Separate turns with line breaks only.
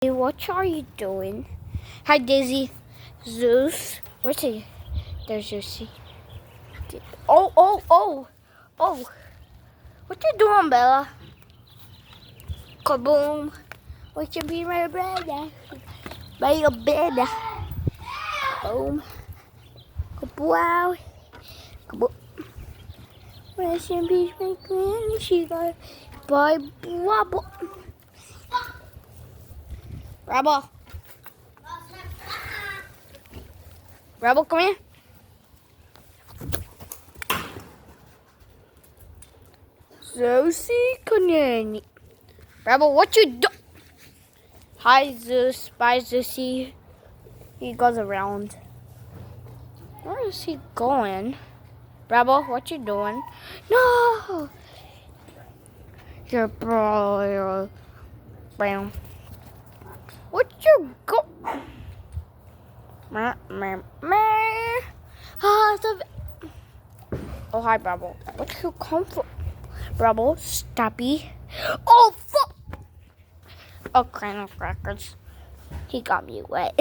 Hey, what are you doing? Hi, Daisy. Zeus. Where's he? There's Zeusy. Oh. What you doing, Bella? Kaboom. What you be my brother? By your bed. Kaboom. Kaboom. Kaboom. Rest in peace, my granny. She got by Wobble. Rebel. Rebel, come here. Zeusy, Kanani. Rebel, what you do? Hi, Zeus. Bye, Zeusy. He goes around. Where is he going? Rebel, what you doing? No! Your brother. Bam. What you go? Oh, hi, Rebel. What you come for? Rebel, stoppy. Oh, fuck! Oh, kind of crackers. He got me wet.